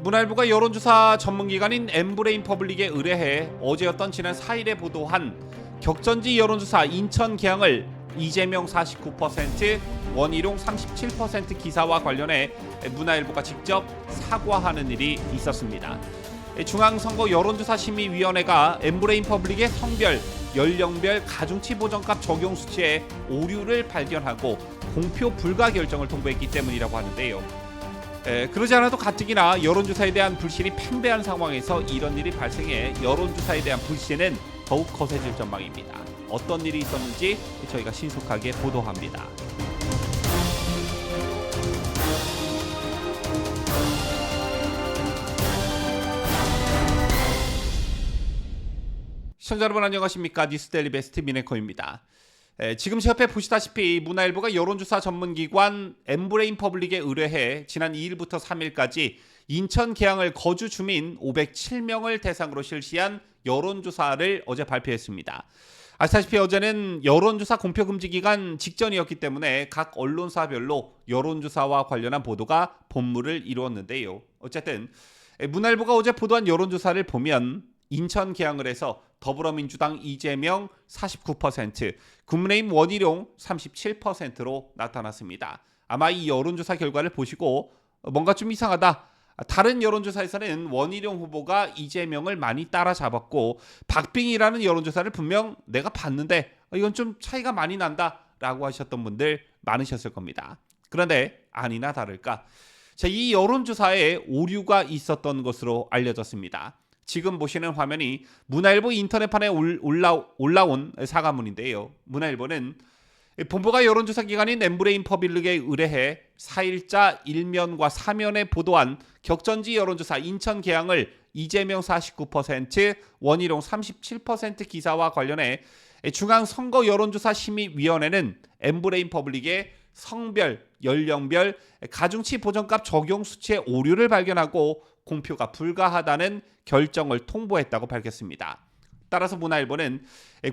문화일보가 여론조사 전문기관인 엠브레인 퍼블릭에 의뢰해 어제였던 지난 4일에 보도한 격전지 여론조사 인천 계양을 이재명 49%, 원희룡 37% 기사와 관련해 문화일보가 직접 사과하는 일이 있었습니다. 중앙선거 여론조사심의위원회가 엠브레인 퍼블릭의 성별, 연령별 가중치 보정값 적용 수치에 오류를 발견하고 공표 불가 결정을 통보했기 때문이라고 하는데요. 그러지 않아도 가뜩이나 여론조사에 대한 불신이 팽배한 상황에서 이런 일이 발생해 여론조사에 대한 불신은 더욱 거세질 전망입니다. 어떤 일이 있었는지 저희가 신속하게 보도합니다. 시청자 여러분 안녕하십니까? 뉴스데일리 베스트 미네코입니다. 지금 제 옆에 보시다시피 문화일보가 여론조사 전문기관 엠브레인 퍼블릭에 의뢰해 지난 2일부터 3일까지 인천 계양을 거주 주민 507명을 대상으로 실시한 여론조사를 어제 발표했습니다. 아시다시피 어제는 여론조사 공표금지 기간 직전이었기 때문에 각 언론사별로 여론조사와 관련한 보도가 본물을 이루었는데요. 어쨌든 문화일보가 어제 보도한 여론조사를 보면 인천 계양을 해서 더불어민주당 이재명 49%, 국민의힘 원희룡 37%로 나타났습니다. 아마 이 여론조사 결과를 보시고 뭔가 좀 이상하다. 다른 여론조사에서는 원희룡 후보가 이재명을 많이 따라잡았고 박빙이라는 여론조사를 분명 내가 봤는데 이건 좀 차이가 많이 난다라고 하셨던 분들 많으셨을 겁니다. 그런데 아니나 다를까 이 여론조사에 오류가 있었던 것으로 알려졌습니다. 지금 보시는 화면이 문화일보 인터넷판에 올라온 사과문인데요. 문화일보는 본보가 여론조사 기관인 엠브레인 퍼블릭에 의뢰해 4일자 1면과 4면에 보도한 격전지 여론조사 인천 계양을 이재명 49%, 원희룡 37% 기사와 관련해 중앙선거 여론조사 심의위원회는 엠브레인 퍼블릭의 성별, 연령별, 가중치 보정값 적용 수치의 오류를 발견하고 공표가 불가하다는 결정을 통보했다고 밝혔습니다. 따라서 문화일보는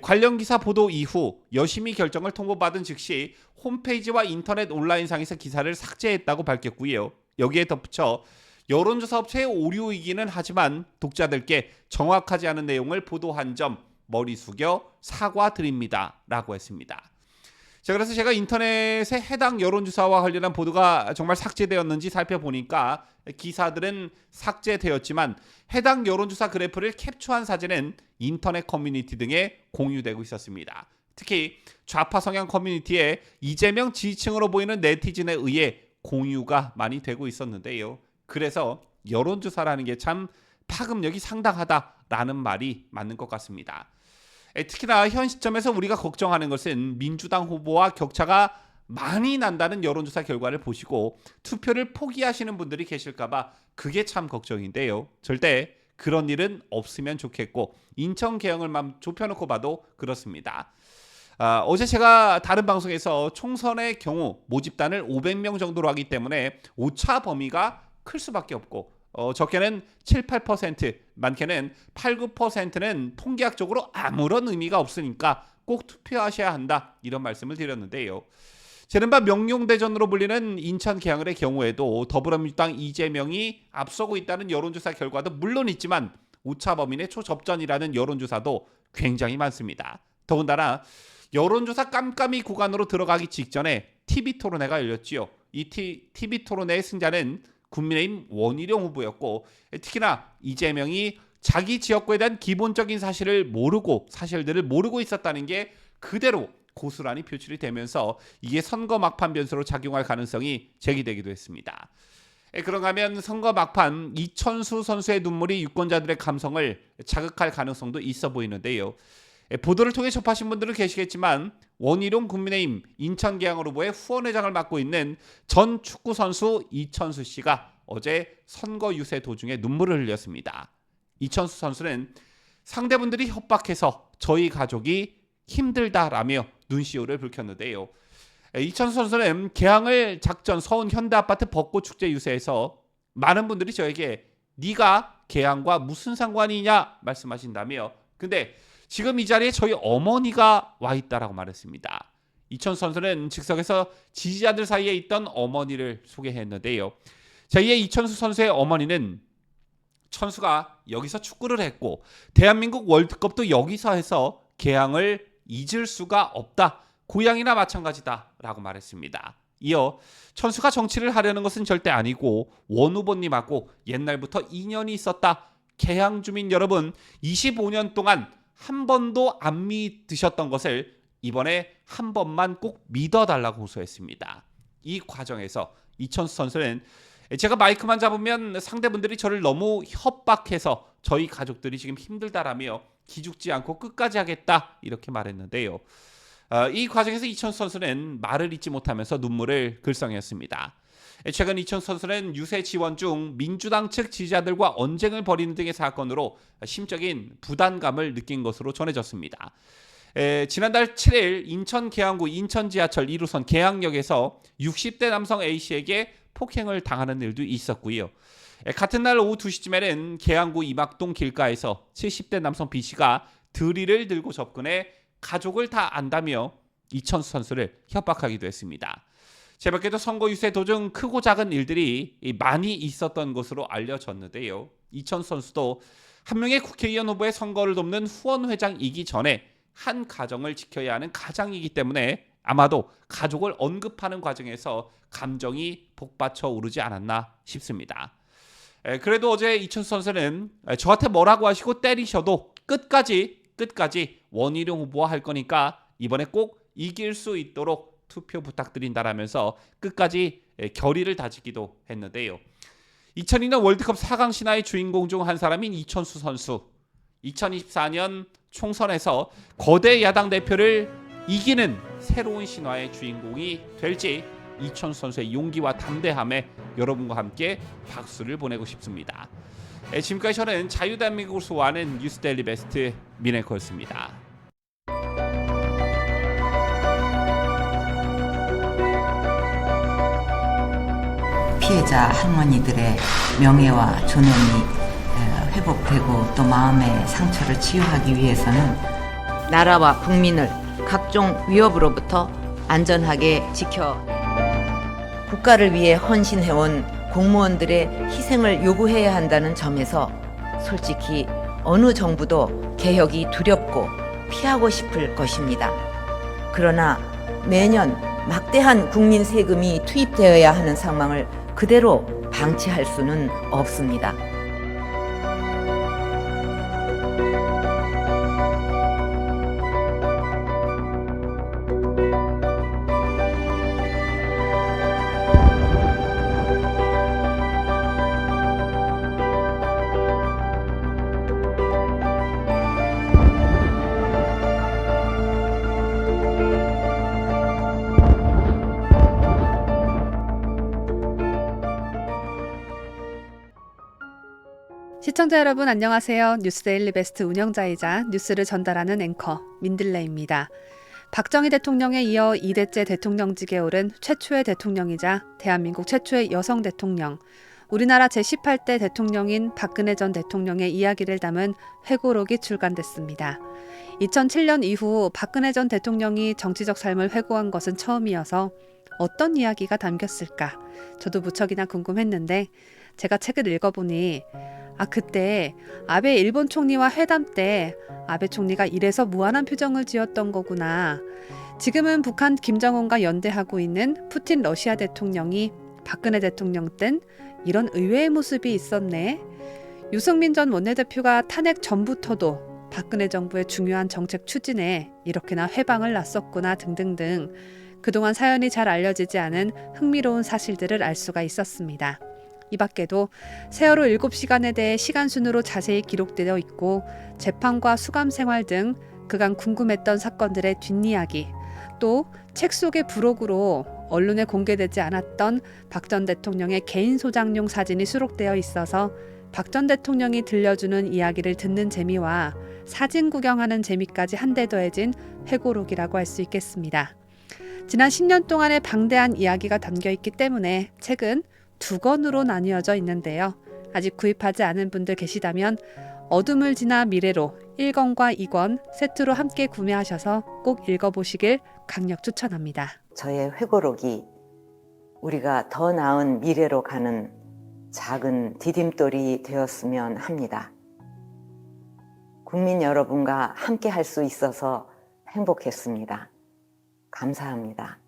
관련 기사 보도 이후 여심의 결정을 통보받은 즉시 홈페이지와 인터넷 온라인상에서 기사를 삭제했다고 밝혔고요. 여기에 덧붙여 여론조사 업체의 오류이기는 하지만 독자들께 정확하지 않은 내용을 보도한 점 머리 숙여 사과드립니다 라고 했습니다. 자, 그래서 제가 인터넷에 해당 여론조사와 관련한 보도가 정말 삭제되었는지 살펴보니까 기사들은 삭제되었지만 해당 여론조사 그래프를 캡처한 사진은 인터넷 커뮤니티 등에 공유되고 있었습니다. 특히 좌파 성향 커뮤니티에 이재명 지지층으로 보이는 네티즌에 의해 공유가 많이 되고 있었는데요. 그래서 여론조사라는 게 참 파급력이 상당하다라는 말이 맞는 것 같습니다. 특히나 현 시점에서 우리가 걱정하는 것은 민주당 후보와 격차가 많이 난다는 여론조사 결과를 보시고 투표를 포기하시는 분들이 계실까봐 그게 참 걱정인데요. 절대 그런 일은 없으면 좋겠고 인천 계양을 좁혀놓고 봐도 그렇습니다. 어제 제가 다른 방송에서 총선의 경우 모집단을 500명 정도로 하기 때문에 오차 범위가 클 수밖에 없고 적게는 7, 8%, 많게는 8, 9%는 통계학적으로 아무런 의미가 없으니까 꼭 투표하셔야 한다 이런 말씀을 드렸는데요. 지난번 명룡대전으로 불리는 인천 계양을의 경우에도 더불어민주당 이재명이 앞서고 있다는 여론조사 결과도 물론 있지만 오차 범위 내 초접전이라는 여론조사도 굉장히 많습니다. 더군다나 여론조사 깜깜이 구간으로 들어가기 직전에 TV토론회가 열렸지요. 이 TV토론회의 승자는 국민의힘 원희룡 후보였고 특히나 이재명이 자기 지역구에 대한 기본적인 사실들을 모르고 있었다는 게 그대로 고스란히 표출이 되면서 이게 선거 막판 변수로 작용할 가능성이 제기되기도 했습니다. 그런가 하면 선거 막판 이천수 선수의 눈물이 유권자들의 감성을 자극할 가능성도 있어 보이는데요. 보도를 통해 접하신 분들은 계시겠지만 원희룡 국민의힘 인천 계양 후보의 후원회장을 맡고 있는 전 축구 선수 이천수 씨가 어제 선거 유세 도중에 눈물을 흘렸습니다. 이천수 선수는 상대분들이 협박해서 저희 가족이 힘들다라며 눈시울을 붉혔는데요. 이천수 선수는 계양을 작전 서운 현대아파트 벚꽃축제 유세에서 많은 분들이 저에게 네가 계양과 무슨 상관이냐 말씀하신다며 근데 지금 이 자리에 저희 어머니가 와 있다라고 말했습니다. 이천수 선수는 즉석에서 지지자들 사이에 있던 어머니를 소개했는데요. 자, 이에 이천수 선수의 어머니는 천수가 여기서 축구를 했고 대한민국 월드컵도 여기서 해서 개항을 잊을 수가 없다. 고향이나 마찬가지다 라고 말했습니다. 이어 천수가 정치를 하려는 것은 절대 아니고 원 후보님하고 옛날부터 인연이 있었다. 개항 주민 여러분, 25년 동안 한 번도 안 믿으셨던 것을 이번에 한 번만 꼭 믿어달라고 호소했습니다. 이 과정에서 이천수 선수는 제가 마이크만 잡으면 상대분들이 저를 너무 협박해서 저희 가족들이 지금 힘들다라며 기죽지 않고 끝까지 하겠다 이렇게 말했는데요. 이 과정에서 이천수 선수는 말을 잇지 못하면서 눈물을 글썽였습니다. 최근 이천수 선수는 유세 지원 중 민주당 측 지지자들과 언쟁을 벌이는 등의 사건으로 심적인 부담감을 느낀 것으로 전해졌습니다. 지난달 7일 인천 계양구 인천 지하철 1호선 계양역에서 60대 남성 A씨에게 폭행을 당하는 일도 있었고요. 같은 날 오후 2시쯤에는 계양구 이막동 길가에서 70대 남성 B씨가 드릴을 들고 접근해 가족을 다 안다며 이천수 선수를 협박하기도 했습니다. 제밖에도 선거 유세 도중 크고 작은 일들이 많이 있었던 것으로 알려졌는데요. 이천수 선수도 한 명의 국회의원 후보의 선거를 돕는 후원회장이기 전에 한 가정을 지켜야 하는 가장이기 때문에 아마도 가족을 언급하는 과정에서 감정이 복받쳐 오르지 않았나 싶습니다. 그래도 어제 이천수 선수는 저한테 뭐라고 하시고 때리셔도 끝까지 원희룡 후보와 할 거니까 이번에 꼭 이길 수 있도록 투표 부탁드린다라면서 끝까지 결의를 다지기도 했는데요. 2002년 월드컵 4강 신화의 주인공 중 한 사람인 이천수 선수. 2024년 총선에서 거대 야당 대표를 이기는 새로운 신화의 주인공이 될지 이천수 선수의 용기와 담대함에 여러분과 함께 박수를 보내고 싶습니다. 지금까지 저는 자유대한민국을 소화하는 뉴스데일리 베스트 민앵커였습니다. 피해자 할머니들의 명예와 존엄이 회복되고 또 마음의 상처를 치유하기 위해서는 나라와 국민을 각종 위협으로부터 안전하게 지켜 국가를 위해 헌신해온 공무원들의 희생을 요구해야 한다는 점에서 솔직히 어느 정부도 개혁이 두렵고 피하고 싶을 것입니다. 그러나 매년 막대한 국민 세금이 투입되어야 하는 상황을 그대로 방치할 수는 없습니다. 시청자 여러분 안녕하세요. 뉴스데일리 베스트 운영자이자 뉴스를 전달하는 앵커 민들레입니다. 박정희 대통령에 이어 2대째 대통령직에 오른 최초의 대통령이자 대한민국 최초의 여성 대통령, 우리나라 제18대 대통령인 박근혜 전 대통령의 이야기를 담은 회고록이 출간됐습니다. 2007년 이후 박근혜 전 대통령이 정치적 삶을 회고한 것은 처음이어서 어떤 이야기가 담겼을까? 저도 무척이나 궁금했는데 제가 책을 읽어보니 그때 아베 일본 총리와 회담 때 아베 총리가 이래서 무한한 표정을 지었던 거구나. 지금은 북한 김정은과 연대하고 있는 푸틴 러시아 대통령이 박근혜 대통령 땐 이런 의외의 모습이 있었네. 유승민 전 원내대표가 탄핵 전부터도 박근혜 정부의 중요한 정책 추진에 이렇게나 회방을 놨었구나 등등등 그동안 사연이 잘 알려지지 않은 흥미로운 사실들을 알 수가 있었습니다. 이 밖에도 세월호 7시간에 대해 시간순으로 자세히 기록되어 있고 재판과 수감 생활 등 그간 궁금했던 사건들의 뒷이야기, 또 책 속의 부록으로 언론에 공개되지 않았던 박 전 대통령의 개인 소장용 사진이 수록되어 있어서 박 전 대통령이 들려주는 이야기를 듣는 재미와 사진 구경하는 재미까지 한데 더해진 회고록이라고 할 수 있겠습니다. 지난 10년 동안의 방대한 이야기가 담겨 있기 때문에 책은 2권으로 나뉘어져 있는데요. 아직 구입하지 않은 분들 계시다면 어둠을 지나 미래로 1권과 2권 세트로 함께 구매하셔서 꼭 읽어보시길 강력 추천합니다. 저의 회고록이 우리가 더 나은 미래로 가는 작은 디딤돌이 되었으면 합니다. 국민 여러분과 함께 할 수 있어서 행복했습니다. 감사합니다.